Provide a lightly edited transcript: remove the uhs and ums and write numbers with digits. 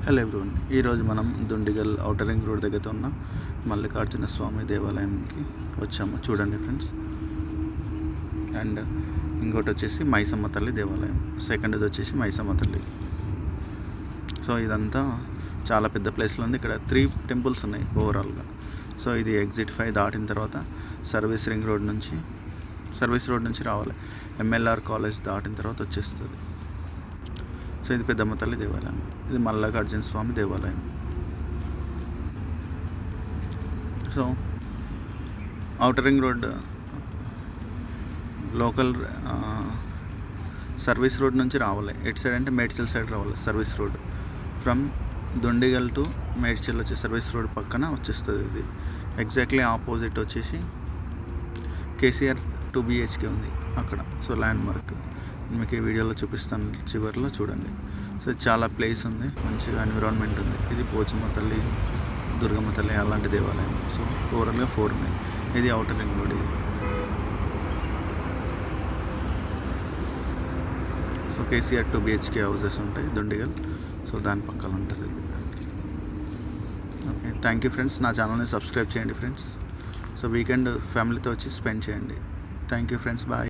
Hello everyone, ఈరోజు మనం Dundigal outer ring road దగ్గర ఉన్న మల్లికార్జున స్వామి దేవాలయంకి వచ్చాము. చూడండి ఫ్రెండ్స్. అండ్ ఇంకోటి వచ్చేసి మైసమ్మ తల్లి దేవాలయం, సెకండ్ది వచ్చేసి మైసమ్మ తల్లి. సో ఇదంతా చాలా పెద్ద ప్లేస్లో ఉంది. ఇక్కడ 3 టెంపుల్స్ ఉన్నాయి ఓవరాల్గా. సో ఇది ఎగ్జిట్ 5 దాటిన తర్వాత సర్వీస్ రోడ్ నుంచి రావాలి. ఎంఎల్ఆర్ కాలేజ్ దాటిన తర్వాత వచ్చేస్తుంది. సో ఇది పెద్దమ్మ తల్లి దేవాలయం, ఇది మల్లికార్జున స్వామి దేవాలయం. So outer ring road local service road నుంచి రావాలి. ఎటు సైడ్ అంటే మేడ్చల్ సైడ్ రావాలి. Service road from Dundigal to Medchal వచ్చే సర్వీస్ రోడ్ పక్కన వచ్చేస్తుంది. ఇది ఎగ్జాక్ట్లీ ఆపోజిట్ వచ్చేసి కేసీఆర్ 2 BHK ఉంది అక్కడ. సో ల్యాండ్ మార్క్ మీకు ఈ వీడియోలో చూపిస్తాను, చివరిలో చూడండి. సో చాలా ప్లేస్ ఉంది, మంచిగా ఎన్విరాన్మెంట్ ఉంది. ఇది పోచమ్మ తల్లి, దుర్గమ్మ తల్లి అలాంటి దేవాలయం. సో ఓవరాల్గా 4 ఉన్నాయి. ఇది ఔటర్ రింగ్ రోడ్. ఇది సో కేసీఆర్ 2 BHK హౌసెస్ ఉంటాయి దొండిగల్. సో దాని పక్కన ఉంటుంది. Okay, thank you friends. నా ఛానల్ని సబ్స్క్రైబ్ చేయండి ఫ్రెండ్స్. సో వీకెండ్ ఫ్యామిలీతో వచ్చి స్పెండ్ చేయండి. Thank you friends, bye.